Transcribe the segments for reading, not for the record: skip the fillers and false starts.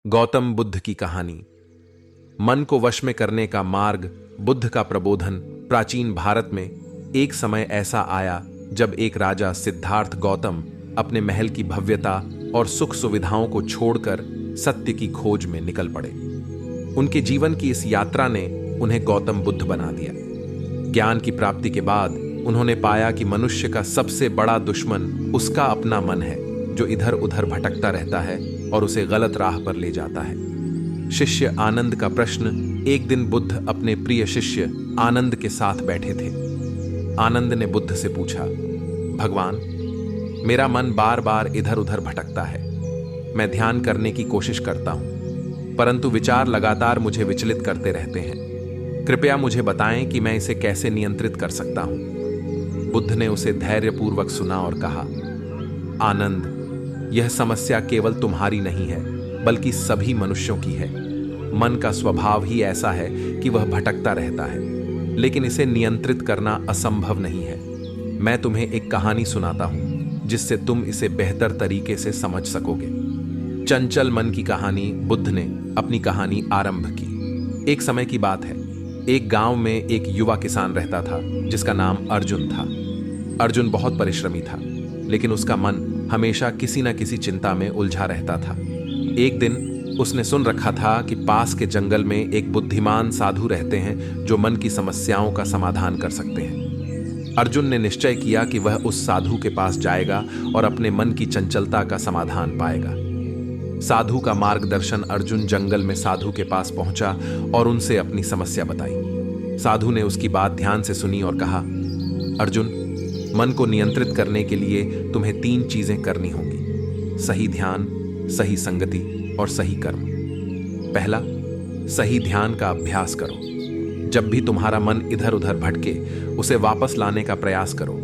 गौतम बुद्ध की कहानी। मन को वश में करने का मार्ग, बुद्ध का प्रबोधन। प्राचीन भारत में एक समय ऐसा आया जब एक राजा सिद्धार्थ गौतम अपने महल की भव्यता और सुख सुविधाओं को छोड़कर सत्य की खोज में निकल पड़े। उनके जीवन की इस यात्रा ने उन्हें गौतम बुद्ध बना दिया। ज्ञान की प्राप्ति के बाद उन्होंने पाया कि मनुष्य का सबसे बड़ा दुश्मन उसका अपना मन है, जो इधर उधर भटकता रहता है और उसे गलत राह पर ले जाता है। शिष्य आनंद का प्रश्न। एक दिन बुद्ध अपने प्रिय शिष्य आनंद के साथ बैठे थे। आनंद ने बुद्ध से पूछा, भगवान, मेरा मन बार बार इधर उधर भटकता है। मैं ध्यान करने की कोशिश करता हूं, परंतु विचार लगातार मुझे विचलित करते रहते हैं। कृपया मुझे बताएं कि मैं इसे कैसे नियंत्रित कर सकता हूं। बुद्ध ने उसे धैर्यपूर्वक सुना और कहा, आनंद, यह समस्या केवल तुम्हारी नहीं है, बल्कि सभी मनुष्यों की है। मन का स्वभाव ही ऐसा है कि वह भटकता रहता है, लेकिन इसे नियंत्रित करना असंभव नहीं है। मैं तुम्हें एक कहानी सुनाता हूं, जिससे तुम इसे बेहतर तरीके से समझ सकोगे। चंचल मन की कहानी। बुद्ध ने अपनी कहानी आरंभ की। एक समय की बात है, एक गांव में एक युवा किसान रहता था, जिसका नाम अर्जुन था। अर्जुन बहुत परिश्रमी था, लेकिन उसका मन हमेशा किसी न किसी चिंता में उलझा रहता था। एक दिन उसने सुन रखा था कि पास के जंगल में एक बुद्धिमान साधु रहते हैं, जो मन की समस्याओं का समाधान कर सकते हैं। अर्जुन ने निश्चय किया कि वह उस साधु के पास जाएगा और अपने मन की चंचलता का समाधान पाएगा। साधु का मार्गदर्शन अर्जुन जंगल में साधु के पास पहुंचा और उनसे अपनी समस्या बताई। साधु ने उसकी बात ध्यान से सुनी और कहा, अर्जुन, मन को नियंत्रित करने के लिए तुम्हें 3 चीजें करनी होंगी: सही ध्यान, सही संगति और सही कर्म। पहला, सही ध्यान का अभ्यास करो। जब भी तुम्हारा मन इधर उधर भटके, उसे वापस लाने का प्रयास करो।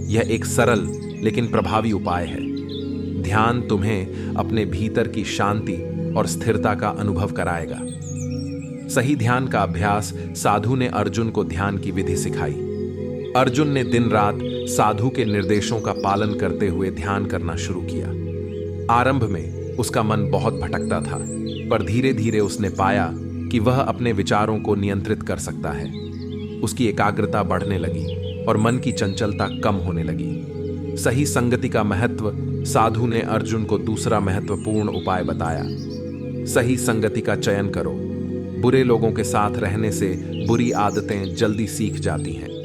यह एक सरल लेकिन प्रभावी उपाय है। ध्यान तुम्हें अपने भीतर की शांति और स्थिरता का अनुभव कराएगा। सही ध्यान का अभ्यास। साधु ने अर्जुन को ध्यान की विधि सिखाई। अर्जुन ने दिन रात साधु के निर्देशों का पालन करते हुए ध्यान करना शुरू किया। आरंभ में उसका मन बहुत भटकता था, पर धीरे धीरे उसने पाया कि वह अपने विचारों को नियंत्रित कर सकता है। उसकी एकाग्रता बढ़ने लगी और मन की चंचलता कम होने लगी। सही संगति का महत्व। साधु ने अर्जुन को दूसरा महत्वपूर्ण उपाय बताया। सही संगति का चयन करो। बुरे लोगों के साथ रहने से बुरी आदतें जल्दी सीख जाती हैं।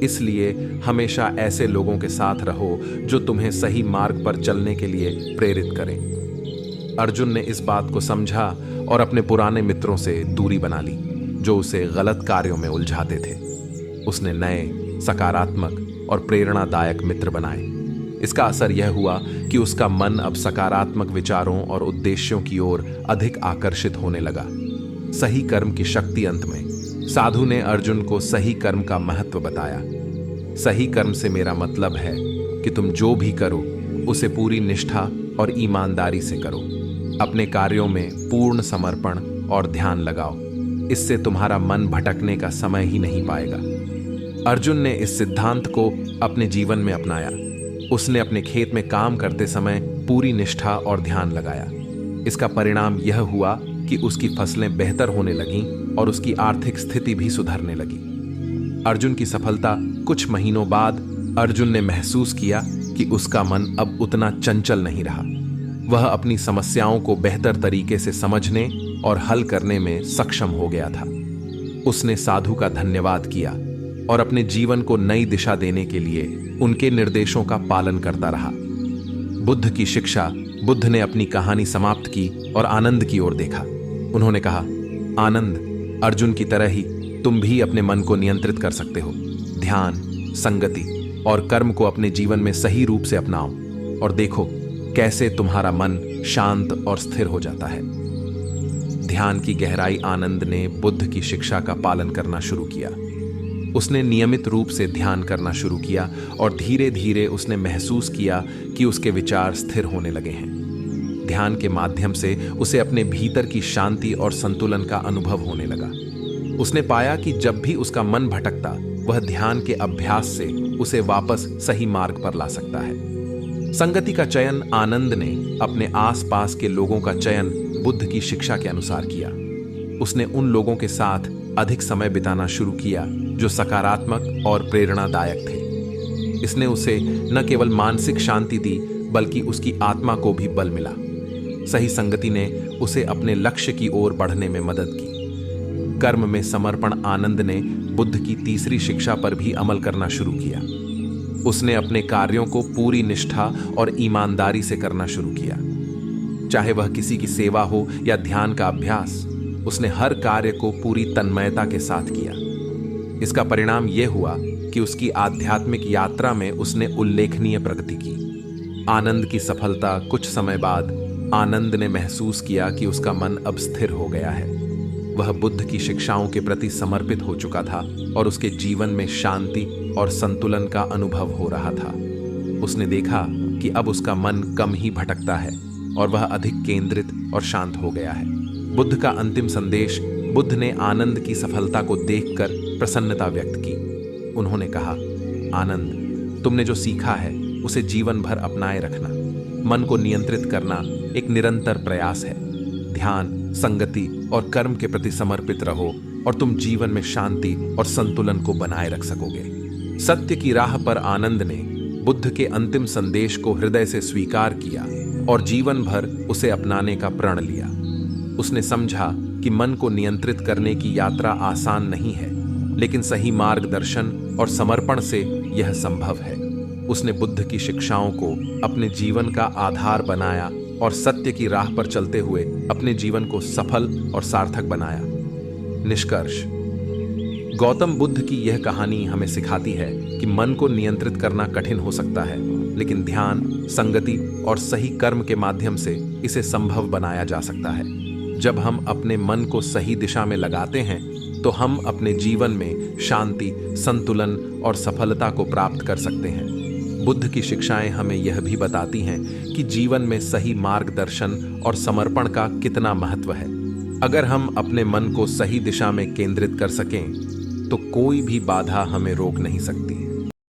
इसलिए हमेशा ऐसे लोगों के साथ रहो जो तुम्हें सही मार्ग पर चलने के लिए प्रेरित करें। अर्जुन ने इस बात को समझा और अपने पुराने मित्रों से दूरी बना ली, जो उसे गलत कार्यों में उलझाते थे। उसने नए, सकारात्मक और प्रेरणादायक मित्र बनाए। इसका असर यह हुआ कि उसका मन अब सकारात्मक विचारों और उद्देश्यों की ओर अधिक आकर्षित होने लगा। सही कर्म की शक्ति। अंत में साधु ने अर्जुन को सही कर्म का महत्व बताया। सही कर्म से मेरा मतलब है कि तुम जो भी करो, उसे पूरी निष्ठा और ईमानदारी से करो। अपने कार्यों में पूर्ण समर्पण और ध्यान लगाओ। इससे तुम्हारा मन भटकने का समय ही नहीं पाएगा। अर्जुन ने इस सिद्धांत को अपने जीवन में अपनाया। उसने अपने खेत में काम करते समय पूरी निष्ठा और ध्यान लगाया। इसका परिणाम यह हुआ कि उसकी फसलें बेहतर होने लगीं और उसकी आर्थिक स्थिति भी सुधरने लगी। अर्जुन की सफलता। कुछ महीनों बाद अर्जुन ने महसूस किया कि उसका मन अब उतना चंचल नहीं रहा। वह अपनी समस्याओं को बेहतर तरीके से समझने और हल करने में सक्षम हो गया था। उसने साधु का धन्यवाद किया और अपने जीवन को नई दिशा देने के लिए उनके निर्देशों का पालन करता रहा। बुद्ध की शिक्षा। बुद्ध ने अपनी कहानी समाप्त की और आनंद की ओर देखा। उन्होंने कहा, आनंद, अर्जुन की तरह ही तुम भी अपने मन को नियंत्रित कर सकते हो। ध्यान, संगति और कर्म को अपने जीवन में सही रूप से अपनाओ और देखो कैसे तुम्हारा मन शांत और स्थिर हो जाता है। ध्यान की गहराई। आनंद ने बुद्ध की शिक्षा का पालन करना शुरू किया। उसने नियमित रूप से ध्यान करना शुरू किया और धीरे धीरे उसने महसूस किया कि उसके विचार स्थिर होने लगे हैं। ध्यान के माध्यम से उसे अपने भीतर की शांति और संतुलन का अनुभव होने लगा। उसने पाया कि जब भी उसका मन भटकता, वह ध्यान के अभ्यास से उसे वापस सही मार्ग पर ला सकता है। संगति का चयन। आनंद ने अपने आसपास के लोगों का चयन बुद्ध की शिक्षा के अनुसार किया। उसने उन लोगों के साथ अधिक समय बिताना शुरू किया जो सकारात्मक और प्रेरणादायक थे। इसने उसे न केवल मानसिक शांति दी बल्कि उसकी आत्मा को भी बल मिला। सही संगति ने उसे अपने लक्ष्य की ओर बढ़ने में मदद की। कर्म में समर्पण आनंद ने बुद्ध की तीसरी शिक्षा पर भी अमल करना शुरू किया। उसने अपने कार्यों को पूरी निष्ठा और ईमानदारी से करना शुरू किया। चाहे वह किसी की सेवा हो या ध्यान का अभ्यास, उसने हर कार्य को पूरी तन्मयता के साथ किया। इसका परिणाम यह हुआ कि उसकी आध्यात्मिक यात्रा में उसने उल्लेखनीय प्रगति की। आनंद की सफलता कुछ समय बाद आनंद ने महसूस किया कि उसका मन अब स्थिर हो गया है। वह बुद्ध की शिक्षाओं के प्रति समर्पित हो चुका था और उसके जीवन में शांति और संतुलन का अनुभव हो रहा था। उसने देखा कि अब उसका मन कम ही भटकता है और वह अधिक केंद्रित और शांत हो गया है। बुद्ध का अंतिम संदेश। बुद्ध ने आनंद की सफलता को देखकर प्रसन्नता व्यक्त की। उन्होंने कहा, आनंद, तुमने जो सीखा है उसे जीवन भर अपनाए रखना। मन को नियंत्रित करना एक निरंतर प्रयास है। ध्यान, संगति और कर्म के प्रति समर्पित रहो और तुम जीवन में शांति और संतुलन को बनाए रख सकोगे। सत्य की राह पर आनंद ने बुद्ध के अंतिम संदेश को हृदय से स्वीकार किया और जीवन भर उसे अपनाने का प्रण लिया। उसने समझा कि मन को नियंत्रित करने की यात्रा आसान नहीं है, लेकिन सही मार्गदर्शन और समर्पण से यह संभव है। उसने बुद्ध की शिक्षाओं को अपने जीवन का आधार बनाया और सत्य की राह पर चलते हुए अपने जीवन को सफल और सार्थक बनाया। निष्कर्ष। गौतम बुद्ध की यह कहानी हमें सिखाती है कि मन को नियंत्रित करना कठिन हो सकता है, लेकिन ध्यान, संगति और सही कर्म के माध्यम से इसे संभव बनाया जा सकता है। जब हम अपने मन को सही दिशा में लगाते हैं तो हम अपने जीवन में शांति, संतुलन और सफलता को प्राप्त कर सकते हैं। बुद्ध की शिक्षाएं हमें यह भी बताती हैं कि जीवन में सही मार्गदर्शन और समर्पण का कितना महत्व है। अगर हम अपने मन को सही दिशा में केंद्रित कर सकें तो कोई भी बाधा हमें रोक नहीं सकती।